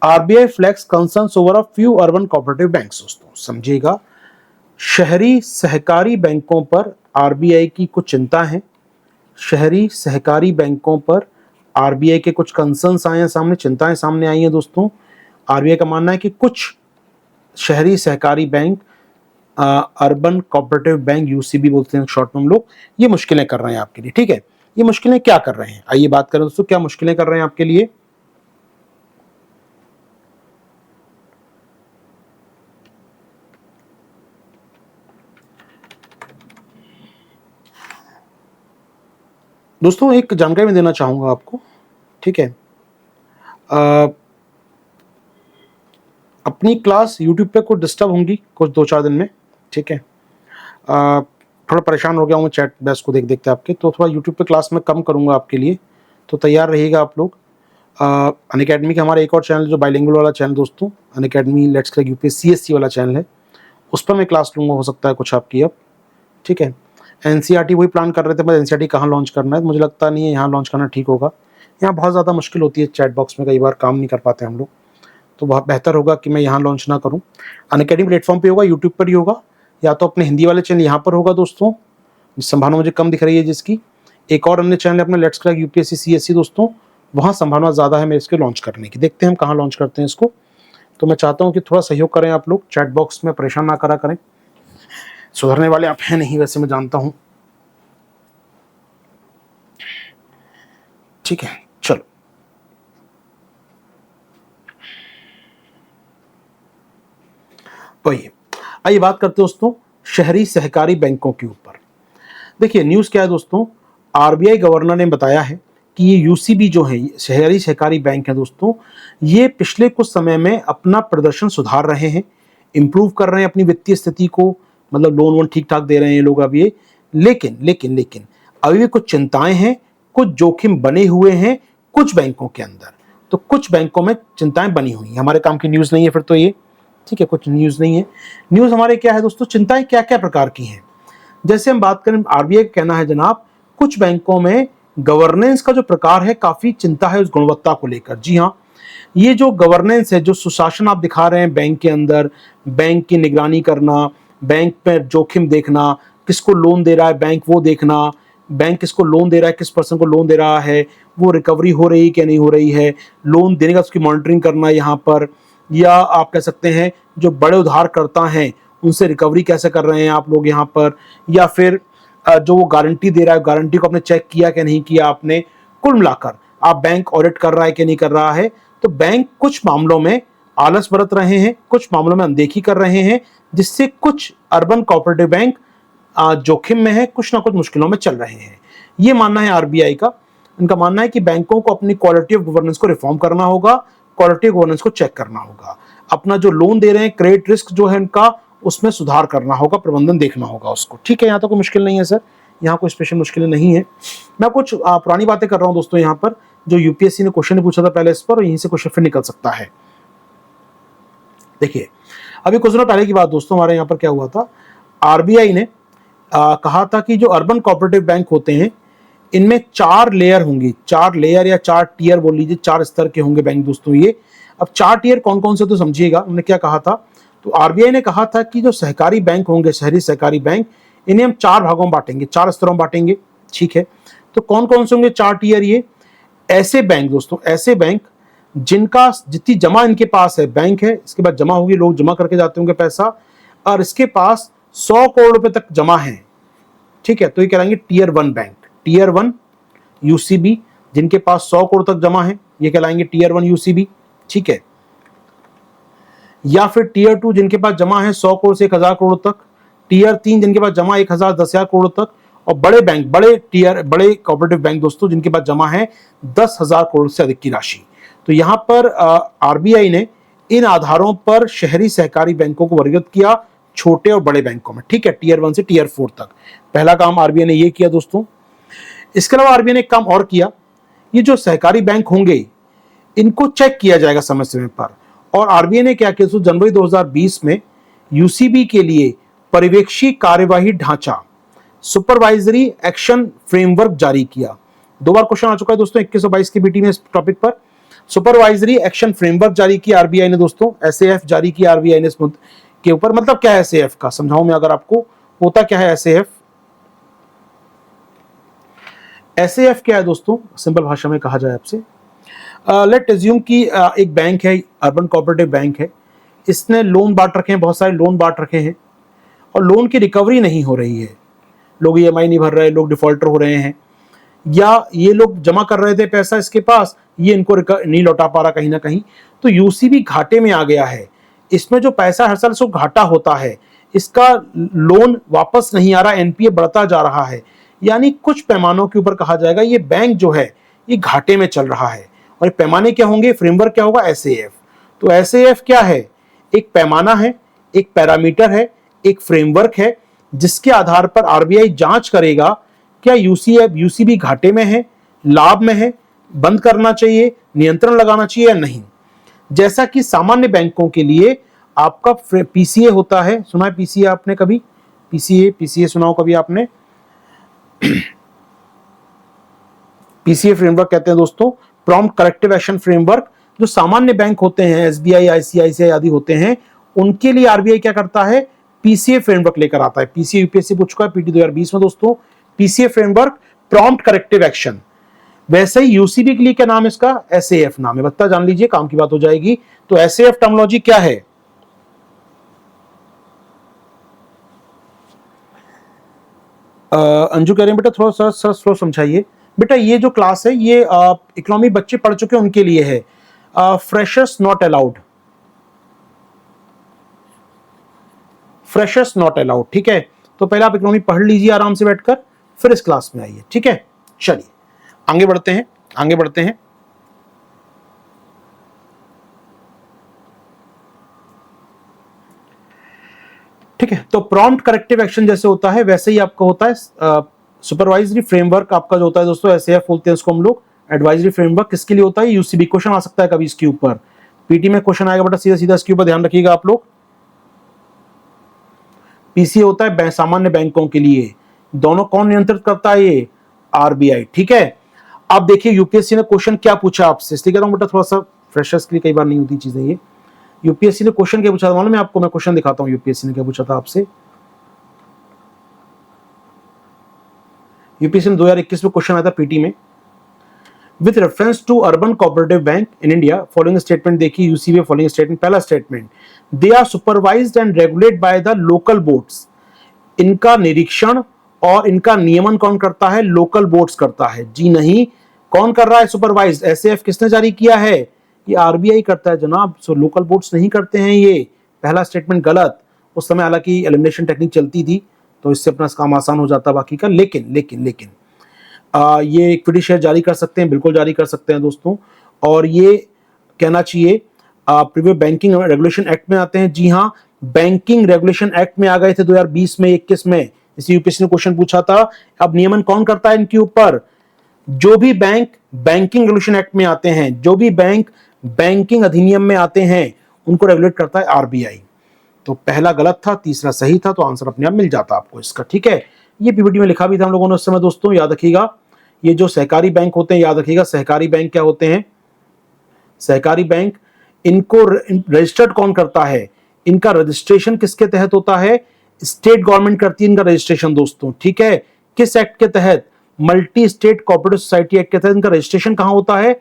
RBI flags concerns over a few urban cooperative banks. दोस्तों समझिएगा, शहरी सहकारी बैंकों पर आरबीआई की कुछ चिंता है। शहरी सहकारी बैंकों पर आरबीआई के कुछ कंसर्न्स आए हैं सामने, चिंताएं सामने आई हैं। दोस्तों आरबीआई का मानना है कि कुछ शहरी सहकारी bank, urban cooperative bank, UCB बोलते हैं शॉर्ट में हम लोग, ये मुश्किलें कर रहे हैं आपके लिए। ठीक है, ये मुश्किलें क्या कर रहे हैं, आइए बात करें दोस्तों, क्या मुश्किलें कर रहे हैं आपके लिए। दोस्तों एक जानकारी मैं देना चाहूंगा आपको। ठीक है, अपनी क्लास यूट्यूब पे कुछ डिस्टर्ब होंगी कुछ 2-4 दिन में। ठीक है, थोड़ा परेशान हो गया हूँ चैट बैस को देख देखते आपके, तो थोड़ा यूट्यूब पे क्लास में कम करूँगा आपके लिए, तो तैयार रहिएगा आप लोग। अनअकैडमी का हमारा एक और चैनल जो बाइलिंगुअल वाला चैनल दोस्तों, Unacademy let's crack UPSC CSC वाला चैनल है, उस पर मैं क्लास लूँगा, हो सकता है कुछ आपकी अब। ठीक है, एनसीईआरटी वही प्लान कर रहे थे, बस एनसीईआरटी कहाँ लॉन्च करना है, मुझे लगता नहीं है यहाँ लॉन्च करना ठीक होगा। यहाँ बहुत ज़्यादा मुश्किल होती है, चैट बॉक्स में कई बार काम नहीं कर पाते हम लोग, तो बहुत बेहतर होगा कि मैं यहाँ लॉन्च ना करूँ। अनअकैडमी प्लेटफॉर्म पे होगा, यूट्यूब पर ही होगा, या तो अपने हिंदी वाले चैनल यहाँ पर होगा दोस्तों, संभावना मुझे कम दिख रही है जिसकी। एक और अन्य चैनल है अपना लेट्स क्रैक यूपीएससी सीएससी दोस्तों, वहाँ संभावना ज़्यादा है मेरे इसके लॉन्च करने की। देखते हैं हम कहाँ लॉन्च करते हैं इसको। तो मैं चाहता हूँ कि थोड़ा सहयोग करें आप लोग, चैट बॉक्स में परेशान ना करा करें, सुधरने वाले आप हैं नहीं वैसे मैं जानता हूँ। ठीक है, चलो वही आइए बात करते हैं दोस्तों शहरी सहकारी बैंकों के ऊपर। देखिए न्यूज़ क्या है दोस्तों, आरबीआई गवर्नर ने बताया है कि ये यूसीबी जो है, शहरी सहकारी बैंक है दोस्तों, ये पिछले कुछ समय में अपना प्रदर्शन सुधार रहे हैं, इम्प्रूव कर रहे हैं अपनी वित्तीय स्थिति को, मतलब लोन वोन ठीक ठाक दे रहे हैं ये लोग अब ये। लेकिन लेकिन लेकिन अभी भी कुछ चिंताएं हैं, कुछ जोखिम बने हुए हैं कुछ बैंकों के अंदर, तो कुछ बैंकों में चिंताएं बनी हुई हैं। हमारे काम की न्यूज़ नहीं है फिर तो ये। ठीक है, कुछ न्यूज़ नहीं है। न्यूज़ हमारे क्या है दोस्तों, चिंताएं क्या क्या प्रकार की हैं। जैसे हम बात करें, आरबीआई का कहना है जनाब, कुछ बैंकों में गवर्नेंस का जो प्रकार है काफी चिंता है उस गुणवत्ता को लेकर। जी हाँ, ये जो गवर्नेंस है, जो सुशासन आप दिखा रहे हैं बैंक के अंदर, बैंक की निगरानी करना, बैंक पर जोखिम देखना, किसको लोन दे रहा है बैंक वो देखना, बैंक किसको लोन दे रहा है, किस पर्सन को लोन दे रहा है, वो रिकवरी हो रही है क्या नहीं हो रही है, लोन देने का उसकी मॉनिटरिंग करना यहाँ पर, या आप कह सकते हैं जो बड़े उधारकर्ता हैं उनसे रिकवरी कैसे कर रहे हैं आप लोग यहाँ पर, या फिर जो वो गारंटी दे रहा है गारंटी को आपने चेक किया कि नहीं किया आपने। कुल मिलाकर आप बैंक ऑडिट कर रहा है कि नहीं कर रहा है। तो बैंक कुछ मामलों में आलस बरत रहे हैं, कुछ मामलों में अनदेखी कर रहे हैं, जिससे कुछ अर्बन कोऑपरेटिव बैंक जोखिम में है, कुछ ना कुछ मुश्किलों में चल रहे हैं। ये मानना है आरबीआई का। इनका मानना है कि बैंकों को अपनी क्वालिटी ऑफ गवर्नेंस को रिफॉर्म करना होगा, क्वालिटी ऑफ गवर्नेंस को चेक करना होगा, अपना जो लोन दे रहे हैं क्रेडिट रिस्क जो है इनका उसमें सुधार करना होगा, प्रबंधन देखना होगा उसको। ठीक है, यहाँ तो कोई मुश्किल नहीं है सर, यहाँ कोई स्पेशल मुश्किलें नहीं है। मैं कुछ पुरानी बातें कर रहा हूँ दोस्तों यहाँ पर, जो यूपीएससी ने क्वेश्चन पूछा था पहले इस पर, यहीं से क्वेश्चन फिर निकल सकता है। देखिए अभी कुछ दिनों पहले की बात दोस्तों, हमारे यहाँ पर क्या हुआ था, आरबीआई ने कहा था कि जो अर्बन कोऑपरेटिव बैंक होते हैं इनमें 4 लेयर होंगी, 4 लेयर या 4 टियर बोल लीजिए, 4 स्तर के होंगे बैंक दोस्तों ये। अब 4 टियर कौन कौन से तो समझिएगा, उन्होंने क्या कहा था। तो आरबीआई ने कहा था कि जो सहकारी बैंक होंगे, शहरी सहकारी बैंक, इन्हें हम 4 भागों में बांटेंगे, 4 स्तरों में बांटेंगे। ठीक है, तो कौन कौन से होंगे 4 टियर ये, ऐसे बैंक दोस्तों, ऐसे बैंक जिनका जितनी जमा इनके पास है, बैंक है इसके बाद जमा होगी, लोग जमा करके जाते होंगे पैसा, और इसके पास 100 करोड़ रुपए तक जमा है। ठीक है, तो ये कहलाएंगे टियर 1 बैंक, टियर 1 यूसीबी, जिनके पास 100 करोड़ तक जमा है ये कहलाएंगे टियर 1 यूसीबी। ठीक है, या फिर टियर 2 जिनके पास जमा है 100 करोड़ से 1000 करोड़ तक, टियर 3 जिनके पास जमा 1000 10,000 करोड़ तक, और बड़े बैंक, बड़े कोऑपरेटिव बैंक दोस्तों जिनके पास जमा है 10,000 करोड़ से अधिक की राशि। तो यहां पर आरबीआई ने इन आधारों पर शहरी सहकारी बैंकों को वर्गीकृत किया, छोटे और बड़े बैंकों में। ठीक है, टियर 1 से टियर 4 तक। पहला काम आरबीआई ने ये किया दोस्तों। इसके अलावा आरबीआई ने एक काम और किया, ये जो सहकारी बैंक होंगे इनको चेक किया जाएगा समय समय पर। और आरबीआई ने क्या किया, जनवरी 2020 में यूसीबी के लिए पर्यवेक्षी कार्यवाही ढांचा, सुपरवाइजरी एक्शन फ्रेमवर्क जारी किया। 2 बार क्वेश्चन आ चुका है दोस्तों 21 और 22 की बीटी में इस टॉपिक पर। सुपरवाइजरी एक्शन फ्रेमवर्क जारी किया आरबीआई ने दोस्तों, एसएएफ जारी किया आरबीआई ने इस मुद्दे के ऊपर। मतलब क्या है एसएएफ का, समझाऊं मैं अगर आपको, होता क्या है एसएएफ? एसएएफ क्या है दोस्तों, सिंपल भाषा में कहा जाए आपसे, लेट एज्यूम कि एक बैंक है, अर्बन कोऑपरेटिव बैंक है, इसने लोन बांट रखे हैं, बहुत सारे लोन बांट रखे हैं, और लोन की रिकवरी नहीं हो रही है, लोग ईएमआई नहीं भर रहे, लोग डिफॉल्टर हो रहे हैं, या ये लोग जमा कर रहे थे पैसा इसके पास, ये इनको नहीं लौटा पा रहा कहीं ना कहीं, तो यूसीबी घाटे में आ गया है। इसमें जो पैसा हर साल से घाटा होता है, इसका लोन वापस नहीं आ रहा, एनपीए बढ़ता जा रहा है, यानी कुछ पैमानों के ऊपर कहा जाएगा ये बैंक जो है ये घाटे में चल रहा है। और पैमाने क्या होंगे, फ्रेमवर्क क्या होगा, एसएएफ। तो एसएएफ क्या है, एक पैमाना है, एक पैरामीटर है, एक फ्रेमवर्क है, जिसके आधार पर आरबीआई जांच करेगा क्या यूसीबी घाटे में है, लाभ में है, बंद करना चाहिए, नियंत्रण लगाना चाहिए या नहीं। जैसा कि सामान्य बैंकों के लिए आपका पीसीए होता है, सुना है पीसीए आपने कभी, पीसीए सुना हो कभी आपने? पीसीए फ्रेमवर्क कहते हैं दोस्तों, प्रॉम्प्ट करेक्टिव एक्शन फ्रेमवर्क। जो सामान्य बैंक होते हैं, एसबीआई, आईसीआईसीआई आदि होते हैं, उनके लिए आरबीआई क्या करता है, पीसीए फ्रेमवर्क लेकर आता है। पीसीए यूपीएससी पूछ चुका है पीटी 2020 में दोस्तों, PCA framework, prompt corrective action. वैसे ही यूसीबी के लिए क्या नाम है इसका, एसएएफ नाम है, बता जान लीजिए, काम की बात हो जाएगी। तो एसएएफ टर्मिनोलॉजी क्या है, अंजू कह रहे हैं बेटा थोड़ा सा स्लो समझाइए। बेटा ये जो क्लास है ये इकोनॉमी बच्चे पढ़ चुके हैं उनके लिए है, freshers not allowed, freshers not allowed, ठीक है। तो पहले आप इकोनॉमी पढ़ लीजिए आराम से बैठकर, फिर इस क्लास में आइए, ठीक है। चलिए आगे बढ़ते हैं, आगे बढ़ते हैं। ठीक है, तो प्रॉम्प्ट करेक्टिव एक्शन जैसे होता है वैसे ही आपका होता है सुपरवाइजरी फ्रेमवर्क आपका जो होता है दोस्तों, एसएएफ बोलते हैं इसको हम लोग। एडवाइजरी फ्रेमवर्क किसके लिए होता है, यूसीबी। क्वेश्चन आ सकता है कभी इसके ऊपर, पीटी में क्वेश्चन आएगा बेटा सीधा सीधा, इसके ऊपर ध्यान रखिएगा आप लोग। पीसीए होता है सामान्य बैंकों के लिए, दोनों कौन नियंत्रित करता है, ये आरबीआई, ठीक है। अब देखिए यूपीएससी ने क्वेश्चन क्या पूछा आपसे, इसलिए कह रहा हूं बेटा थोड़ा सा फ्रेशर्स के लिए कई बार नहीं होती चीजें ये। यूपीएससी ने क्वेश्चन क्या पूछा था मालूम है आपको, मैं क्वेश्चन दिखाता हूं यूपीएससी ने क्या पूछा था आपसे। यूपीएससी में 2021 में क्वेश्चन आया था पीटी में, with reference to urban cooperative bank in India following statement. देखिए यूसीबी फॉलोइंग स्टेटमेंट, पहला स्टेटमेंट, they are supervised and regulate by the local boards. इनका निरीक्षण और इनका नियमन कौन करता है, लोकल बोर्ड्स करता है। जी नहीं, कौन कर रहा है सुपरवाइज्ड, एसएएफ किसने जारी किया है, ये आरबीआई करता है जनाब। सो लोकल बोर्ड्स नहीं करते हैं, ये पहला स्टेटमेंट गलत। उस समय हालांकि एलिमिनेशन टेक्निक चलती थी तो इससे अपना काम आसान हो जाता बाकी का, लेकिन लेकिन लेकिन ये इक्विटी शेयर जारी कर सकते हैं, बिल्कुल जारी कर सकते हैं दोस्तों। और ये कहना चाहिए प्रीवियस बैंकिंग रेगुलेशन एक्ट में आते हैं। जी हाँ, बैंकिंग रेगुलेशन एक्ट में आ गए थे 2020 में 21 में, इसी यूपीएससी ने क्वेश्चन पूछा था। अब नियमन कौन करता है इनके ऊपर, जो भी बैंक बैंकिंग रेगुलेशन एक्ट में आते हैं, जो भी बैंक बैंकिंग अधिनियम में आते हैं, उनको रेगुलेट करता है आरबीआई। तो पहला गलत था, तीसरा सही था, तो आंसर अपने आप मिल जाता आपको इसका, ठीक है। ये पीपीटी में लिखा भी था हम लोगों ने उस समय दोस्तों, याद रखिएगा। ये जो सहकारी बैंक होते हैं, याद रखिएगा सहकारी बैंक क्या होते हैं, सहकारी बैंक, इनको रजिस्टर्ड कौन करता है, इनका रजिस्ट्रेशन किसके तहत होता है, स्टेट गवर्नमेंट करती है इनका रजिस्ट्रेशन दोस्तों, ठीक है। किस एक्ट के तहत, multi state cooperative society act के तहत इनका रजिस्ट्रेशन कहां होता है,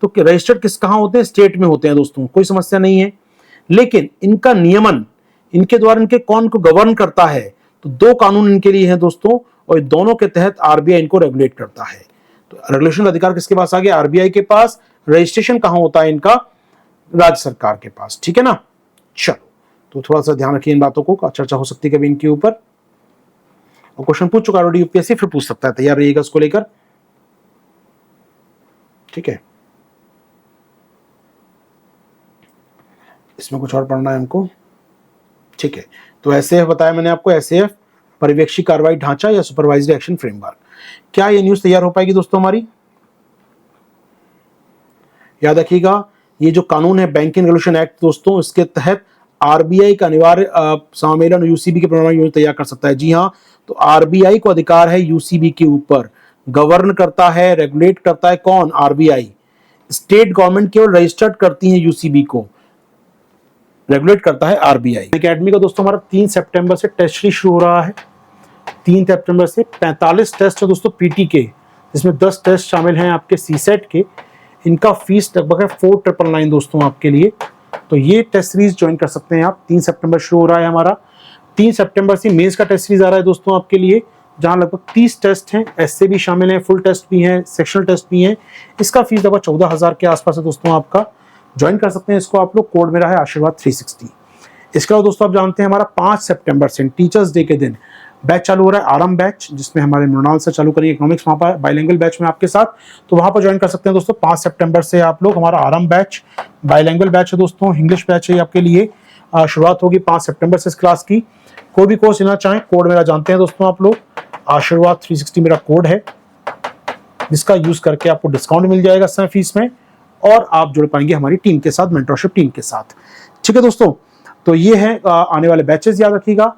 तो रजिस्टर्ड किस कहां होते हैं, स्टेट में होते हैं दोस्तों, कोई समस्या नहीं है। लेकिन इनका नियमन, इनके द्वारा इनके कौन को गवर्न करता है, तो दो कानून इनके लिए हैं दोस्तों, और दोनों के तहत आरबीआई इनको रेगुलेट करता है। तो रेगुलेशन का अधिकार किसके पास आ गया, आरबीआई के पास। रजिस्ट्रेशन कहां होता है इनका, राज्य सरकार के पास, ठीक है ना। चलो, तो थोड़ा सा ध्यान रखिए इन बातों को, चर्चा हो सकती है कभी इनके ऊपर, और क्वेश्चन पूछ चुका ऑलरेडी यूपीएससी, फिर पूछ सकता है, तैयार रहिएगा इसको लेकर, ठीक है। इसमें कुछ और पढ़ना है हमको, ठीक है। तो एसएएफ बताया मैंने आपको, एसएएफ पर्यवेक्षी कार्रवाई ढांचा या सुपरवाइजरी एक्शन फ्रेमवर्क। क्या ये न्यूज तैयार हो पाएगी दोस्तों हमारी, याद रखिएगा। ये जो कानून है बैंकिंग रेगुलेशन एक्ट दोस्तों, इसके तहत आरबीआई का अनिवार्य सम्मेलन यूसीबी के प्रमाण योजना तैयार कर सकता है। जी हाँ, तो आरबीआई को अधिकार है यूसीबी के ऊपर, गवर्न करता है, रेगुलेट करता है कौन, आरबीआई। स्टेट गवर्नमेंट केवल रजिस्टर्ड करती है यूसीबी को, रेगुलेट करता है आरबीआई। एकेडमी का दोस्तों हमारा 3 सितंबर से टेस्ट सीरीज शुरू हो रहा है। 3 सितंबर से 45 टेस्ट है दोस्तों पीटी के, जिसमें 10 टेस्ट शामिल हैं आपके सीसेट के। इनका फीस लगभग है 4999 दोस्तों आपके लिए। तो ये टेस्ट सीरीज ज्वाइन कर सकते हैं आप। 3 सितंबर शुरू हो रहा है हमारा। 3 सितंबर से मेंस का टेस्ट सीरीज आ रहा है दोस्तों आपके लिए, जहां लगभग 30 टेस्ट हैं, ऐसे भी शामिल हैं, फुल टेस्ट भी हैं, सेक्शनल टेस्ट भी हैं। इसका फीस लगभग 14,000 के आसपास है दोस्तों आपका। ज्वाइन कर सकते हैं इसको आप लोग। कोड मेरा है आशीर्वाद 360। इसके अलावा दोस्तों आप जानते हैं हमारा 5 सितंबर से टीचर्स डे के दिन बैच चालू हो रहा है, आरंभ बैच, जिसमें हमारे मृणाल से चालू करेंगे इकोनॉमिक्स, वहाँ पर बाइलिंगुअल बैच में आपके साथ। तो वहाँ पर ज्वाइन कर सकते हैं दोस्तों। 5 सितंबर से आप लोग हमारा आरंभ बैच, बाइलिंगुअल बैच है दोस्तों, इंग्लिश बैच है आपके लिए। शुरुआत होगी 5 सितंबर से इस क्लास की। कोई भी कोर्स लेना चाहें, कोड मेरा जानते हैं दोस्तों आप लोग, आशीर्वाद 360 मेरा कोड है, जिसका यूज करके आपको डिस्काउंट मिल जाएगा इस समय फीस में, और आप जुड़ पाएंगे हमारी टीम के साथ, मेंटरशिप टीम के साथ। ठीक है दोस्तों, तो ये है आने वाले बैचेस, याद रखिएगा।